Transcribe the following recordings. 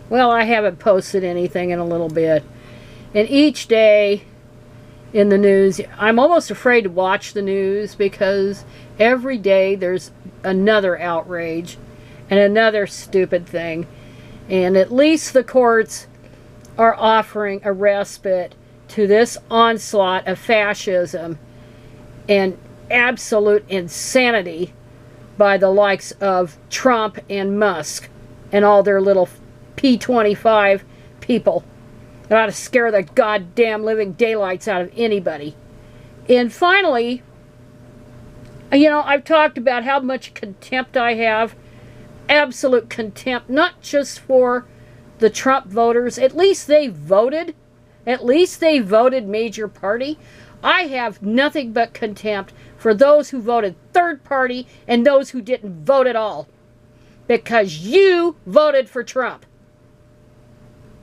Well, I haven't posted anything in a little bit. And each day in the news, I'm almost afraid to watch the news because every day there's another outrage and another stupid thing. And at least the courts are offering a respite to this onslaught of fascism and absolute insanity by the likes of Trump and Musk and all their little P25 people. It ought to scare the goddamn living daylights out of anybody. And finally, you know, I've talked about how much contempt I have. Absolute contempt, not just for the Trump voters. At least they voted. At least they voted major party. I have nothing but contempt for those who voted third party and those who didn't vote at all. Because you voted for Trump.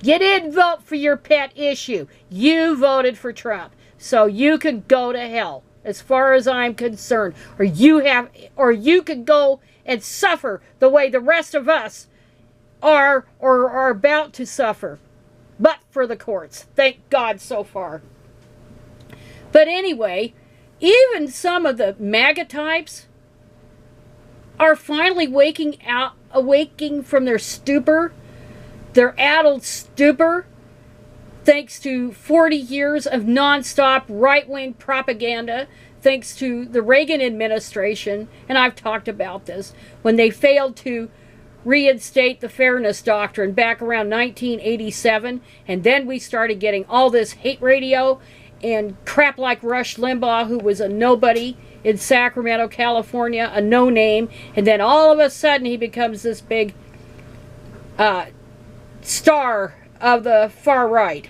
You didn't vote for your pet issue. You voted for Trump. So you can go to hell, as far as I'm concerned. Or you could go and suffer the way the rest of us are or are about to suffer. But for the courts. Thank God so far. But anyway, even some of the MAGA types are finally awaking from their stupor, their addled stupor, thanks to 40 years of nonstop right-wing propaganda, thanks to the Reagan administration, and I've talked about this, when they failed to reinstate the Fairness Doctrine back around 1987, and then we started getting all this hate radio and crap like Rush Limbaugh, who was a nobody in Sacramento, California, a no-name, and then all of a sudden he becomes this big star of the far right.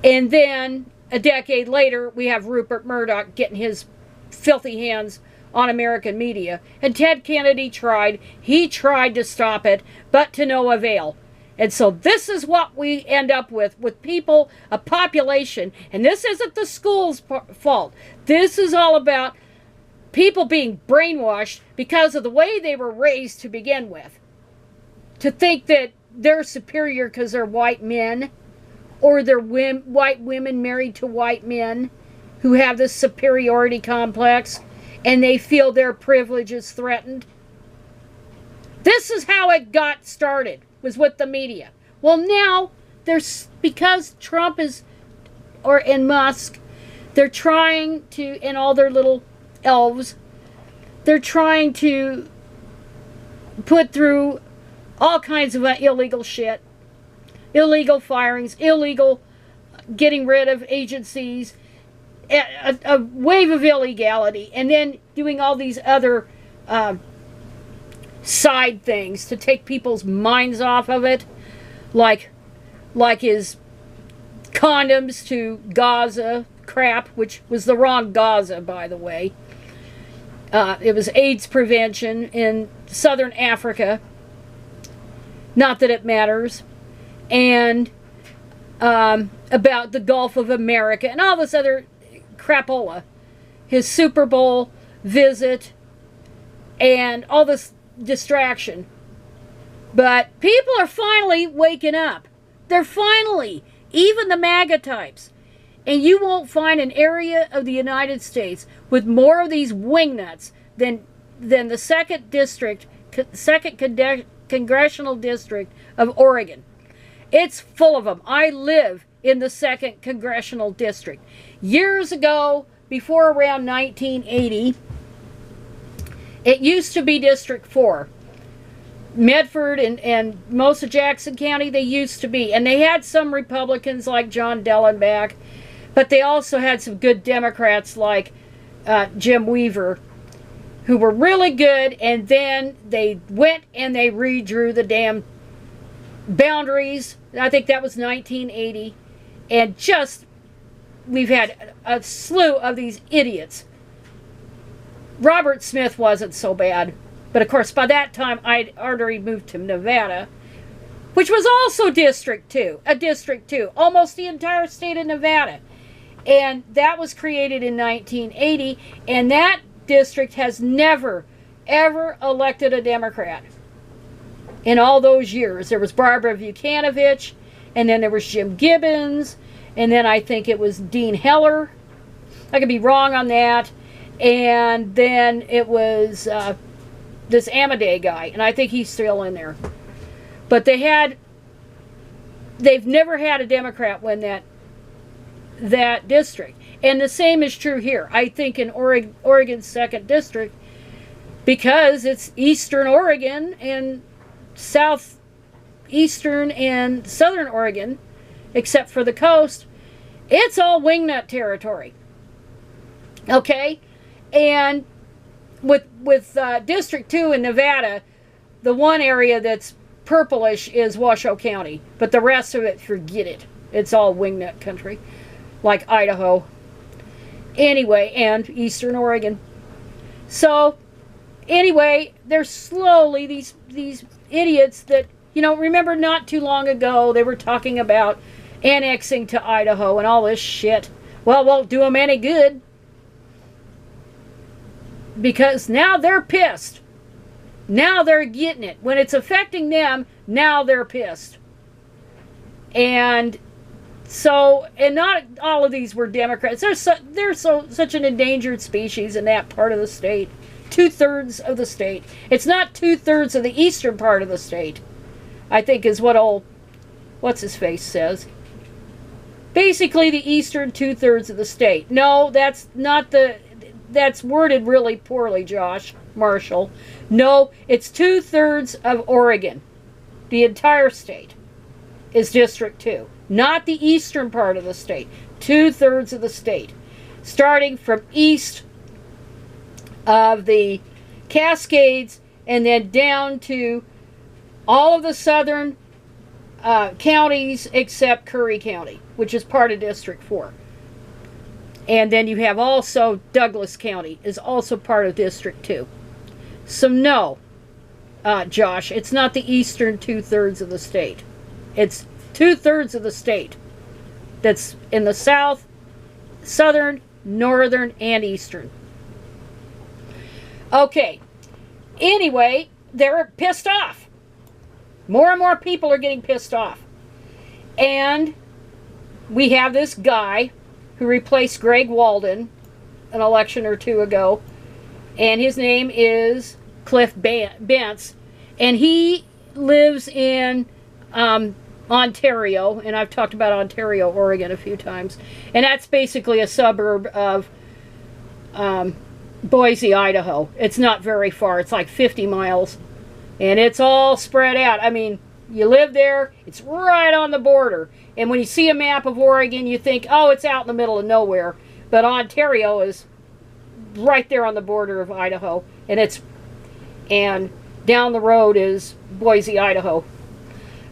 And then a decade later, we have Rupert Murdoch getting his filthy hands on American media. And Ted Kennedy tried. He tried to stop it, but to no avail. And so this is what we end up with people, a population, and this isn't the school's fault. This is all about people being brainwashed because of the way they were raised to begin with. To think that they're superior because they're white men, or they're white women married to white men who have this superiority complex, and they feel their privilege is threatened. This is how it got started, was with the media. Well, now, because Trump and Musk, they're trying to, and all their little elves, they're trying to put through all kinds of illegal shit. Illegal firings, illegal getting rid of agencies, a wave of illegality, and then doing all these other side things to take people's minds off of it, like his condoms to Gaza crap, which was the wrong Gaza, by the way. It was AIDS prevention in southern Africa. Not that it matters. And about the Gulf of America and all this other crapola. His Super Bowl visit and all this distraction. But people are finally waking up. They're finally, even the MAGA types. And you won't find an area of the United States with more of these wingnuts than the second congressional district of Oregon. It's full of them. I live in the 2nd Congressional District. Years ago, before around 1980, it used to be District 4. Medford and most of Jackson County, they used to be. And they had some Republicans like John Dellenbach, but they also had some good Democrats like Jim Weaver, who were really good, and then they went and they redrew the damn boundaries. I think that was 1980. And we've had a slew of these idiots. Robert Smith wasn't so bad. But of course, by that time, I'd already moved to Nevada, which was also District 2. A District 2. Almost the entire state of Nevada. And that was created in 1980. And that district has never, ever elected a Democrat. in all those years. There was Barbara Vukanovich, and then there was Jim Gibbons, and then I think it was Dean Heller. I could be wrong on that. And then it was this Amadei guy, and I think he's still in there. But they've never had a Democrat win that district. And the same is true here. I think in Oregon's 2nd district, because it's eastern Oregon and southeastern and southern Oregon, except for the coast, it's all wingnut territory. Okay? And with District 2 in Nevada, the one area that's purplish is Washoe County. But the rest of it, forget it. It's all wingnut country. Like Idaho. Anyway, and eastern Oregon. So, anyway, there's slowly these idiots that, you know, remember not too long ago they were talking about annexing to Idaho and all this shit. Well, it won't do them any good. Because now they're pissed. Now they're getting it. When it's affecting them, now they're pissed. And so, and not all of these were Democrats. They're such an endangered species in that part of the state. 2/3 of the state. It's not 2/3 of the eastern part of the state, I think is what old what's-his-face says. Basically the eastern 2/3 of the state. No, that's not that's worded really poorly, Josh Marshall. No, it's 2/3 of Oregon. The entire state is District 2. Not the eastern part of the state. 2/3 of the state. Starting from east of the Cascades and then down to all of the southern counties except Curry County, which is part of District 4. And then you have also Douglas County is also part of District 2. So no, Josh, it's not the eastern 2/3 of the state. It's 2/3 of the state that's in the south, southern, northern, and eastern. Okay. Anyway, they're pissed off. More and more people are getting pissed off. And we have this guy who replaced Greg Walden an election or two ago. And his name is Cliff Bentz. And he lives in Ontario. And I've talked about Ontario, Oregon a few times. And that's basically a suburb of Boise, Idaho. It's not very far. It's like 50 miles. And it's all spread out. I mean, you live there, it's right on the border. And when you see a map of Oregon, you think, oh, it's out in the middle of nowhere. But Ontario is right there on the border of Idaho. And down the road is Boise, Idaho.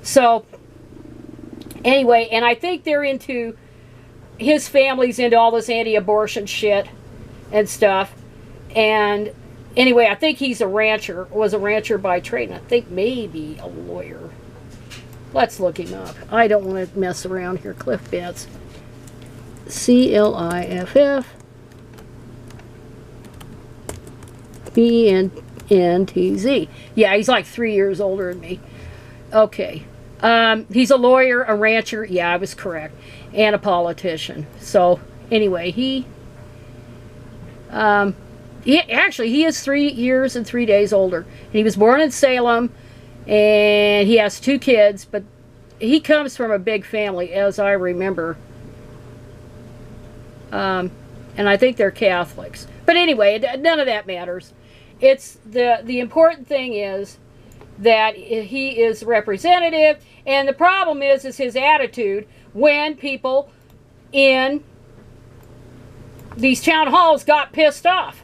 So, anyway, and I think his family's into all this anti-abortion shit and stuff. And anyway, I think he's was a rancher by trade, and I think maybe a lawyer. Let's look him up. I don't want to mess around here. Cliff Bentz. CliffBentz. Yeah, he's like 3 years older than me. Okay. He's a lawyer, a rancher. Yeah, I was correct. And a politician. So, anyway, he is 3 years and 3 days older. And he was born in Salem, and he has 2 kids, but he comes from a big family, as I remember. And I think they're Catholics. But anyway, none of that matters. It's the important thing is that he is representative, and the problem is his attitude when people in these town halls got pissed off.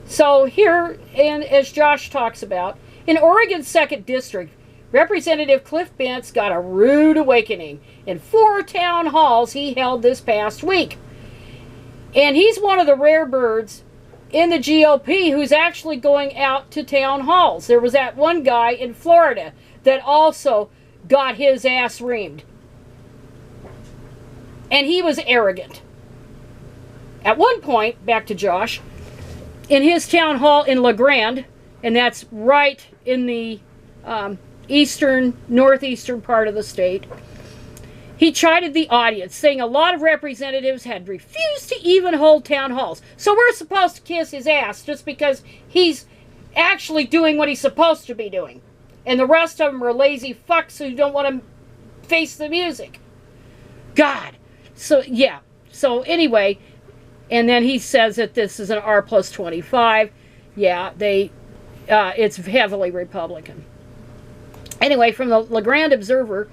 So here, and as Josh talks about, in Oregon's 2nd District, Representative Cliff Bentz got a rude awakening in 4 town halls he held this past week. And he's one of the rare birds in the GOP who's actually going out to town halls. There was that one guy in Florida that also got his ass reamed. And he was arrogant. At one point, back to Josh, in his town hall in La Grande, and that's right in the northeastern part of the state. He chided the audience, saying a lot of representatives had refused to even hold town halls. So we're supposed to kiss his ass just because he's actually doing what he's supposed to be doing. And the rest of them are lazy fucks who don't want to face the music. God. So, yeah. So, anyway, and then he says that this is an R plus 25. Yeah, it's heavily Republican. Anyway, from the LeGrand Observer,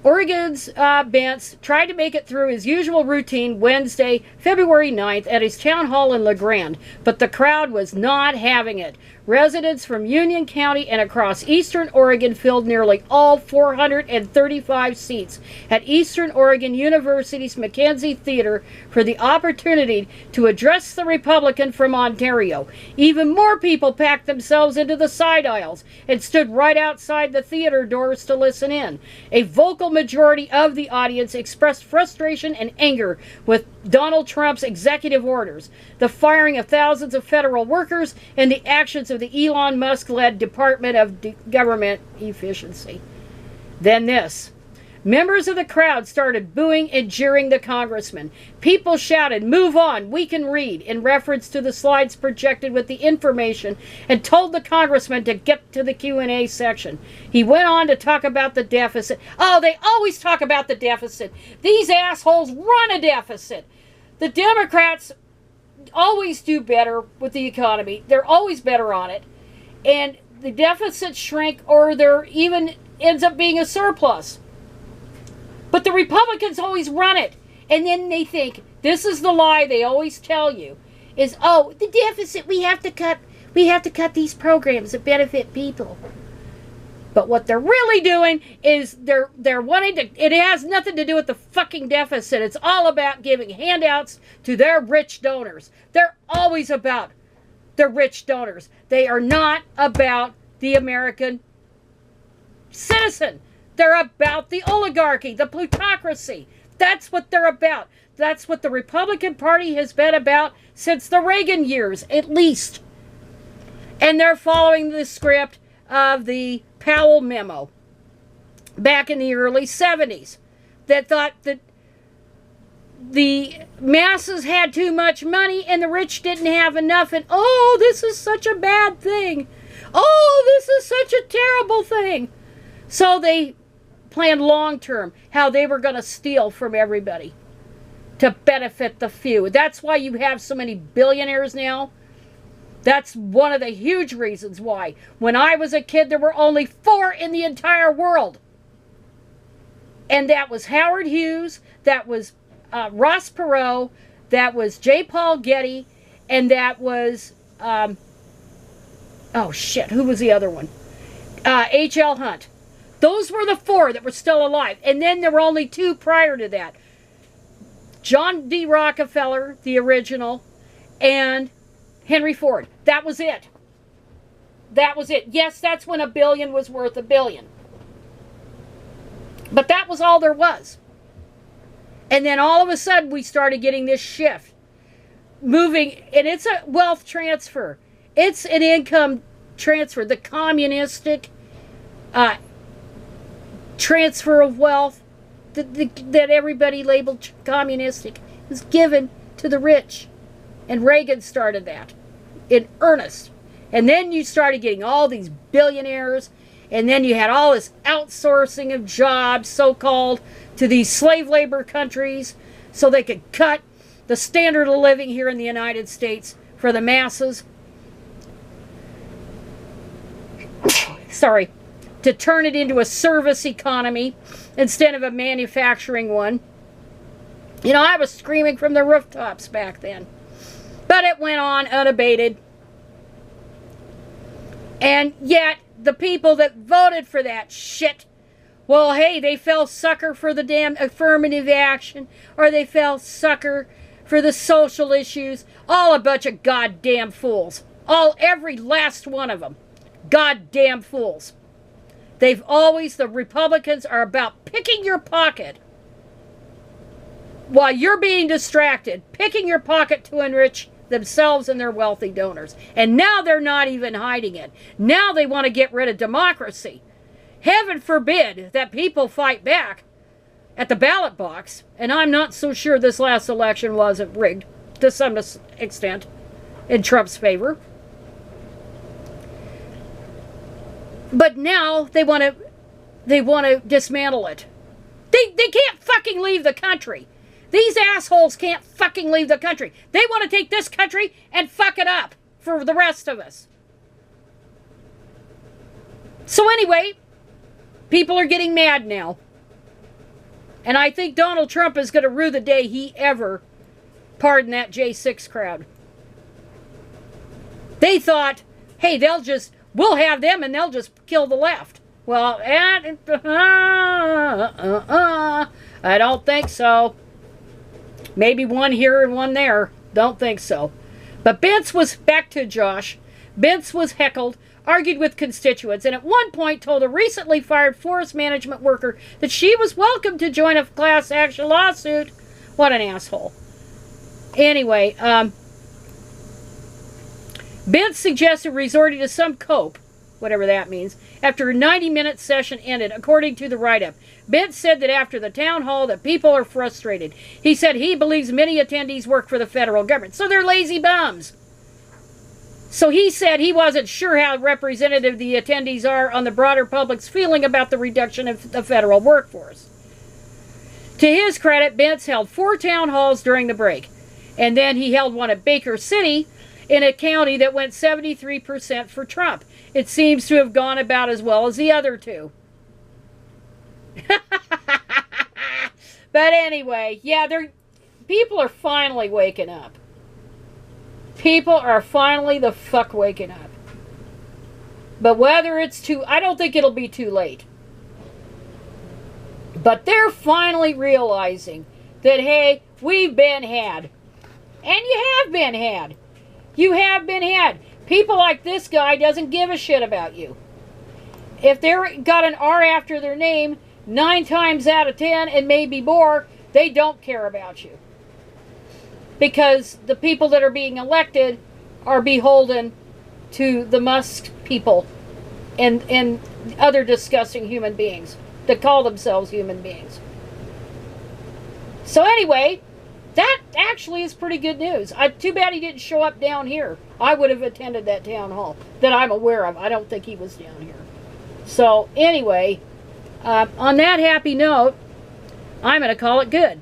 Oregon's Bentz tried to make it through his usual routine Wednesday, February 9th at his town hall in LeGrand, but the crowd was not having it. Residents from Union County and across eastern Oregon filled nearly all 435 seats at Eastern Oregon University's Mackenzie Theater for the opportunity to address the Republican from Ontario. Even more people packed themselves into the side aisles and stood right outside the theater doors to listen in. A vocal majority of the audience expressed frustration and anger with Donald Trump's executive orders, the firing of thousands of federal workers, and the actions of the Elon Musk-led Department of Government Efficiency. Then this. Members of the crowd started booing and jeering the congressman. People shouted, "Move on, we can read," in reference to the slides projected with the information, and told the congressman to get to the Q&A section. He went on to talk about the deficit. Oh, they always talk about the deficit. These assholes run a deficit. The Democrats always do better with the economy. They're always better on it. And the deficits shrink, or there even ends up being a surplus. But the Republicans always run it. And then they think, this is the lie they always tell you, is, oh, the deficit, we have to cut these programs that benefit people. But what they're really doing is they're wanting to, it has nothing to do with the fucking deficit. It's all about giving handouts to their rich donors. They're always about the rich donors. They are not about the American citizen. They're about the oligarchy, the plutocracy. That's what they're about. That's what the Republican Party has been about since the Reagan years, at least. And they're following the script of the Powell memo back in the early 70s that thought that the masses had too much money and the rich didn't have enough, and oh, this is such a bad thing. Oh, this is such a terrible thing. So they planned long term how they were going to steal from everybody to benefit the few. That's why you have so many billionaires now. That's one of the huge reasons why. When I was a kid, there were only 4 in the entire world. And that was Howard Hughes, that was Ross Perot, that was J. Paul Getty, and that was, oh shit, who was the other one? H.L. Hunt. Those were the 4 that were still alive. And then there were only 2 prior to that. John D. Rockefeller, the original, and Henry Ford. That was it. That was it. Yes, that's when a billion was worth a billion. But that was all there was. And then all of a sudden we started getting this shift. Moving, and it's a wealth transfer. It's an income transfer. The communistic transfer of wealth that everybody labeled communistic is given to the rich. And Reagan started that in earnest. And then you started getting all these billionaires, and then you had all this outsourcing of jobs, so-called, to these slave labor countries so they could cut the standard of living here in the United States for the masses. Sorry. To turn it into a service economy instead of a manufacturing one. You know, I was screaming from the rooftops back then. But it went on unabated. And yet, the people that voted for that shit, well, hey, they fell sucker for the damn affirmative action, or they fell sucker for the social issues. All a bunch of goddamn fools. Every last one of them. Goddamn fools. The Republicans are about picking your pocket while you're being distracted, picking your pocket to enrich themselves and their wealthy donors. And now they're not even hiding it. Now they want to get rid of democracy. Heaven forbid that people fight back at the ballot box. And I'm not so sure this last election wasn't rigged to some extent in Trump's favor. But now they want to dismantle it. They can't fucking leave the country. These assholes can't fucking leave the country. They want to take this country and fuck it up for the rest of us. So anyway, people are getting mad now. And I think Donald Trump is going to rue the day he ever pardoned that J6 crowd. They thought, hey, we'll have them and they'll just kill the left. Well, I don't think so. Maybe one here and one there. Don't think so. But back to Josh. Bentz was heckled, argued with constituents, and at one point told a recently fired forest management worker that she was welcome to join a class action lawsuit. What an asshole. Anyway, Bentz suggested resorting to some cope, whatever that means, after a 90-minute session ended, according to the write-up. Bentz said that after the town hall that people are frustrated. He said he believes many attendees work for the federal government, so they're lazy bums. So he said he wasn't sure how representative the attendees are on the broader public's feeling about the reduction of the federal workforce. To his credit, Bentz held 4 town halls during the break, and then he held one at Baker City, in a county that went 73% for Trump. It seems to have gone about as well as the other 2. But anyway, yeah, people are finally waking up. People are finally the fuck waking up. But whether it's I don't think it'll be too late. But they're finally realizing that, hey, we've been had. And you have been had. You have been had. People like this guy doesn't give a shit about you. If they're got an R after their name, 9 times out of 10, and maybe more, they don't care about you. Because the people that are being elected are beholden to the Musk people and other disgusting human beings that call themselves human beings. So anyway, that actually is pretty good news. Too bad he didn't show up down here. I would have attended that town hall that I'm aware of. I don't think he was down here. So anyway, on that happy note, I'm going to call it good.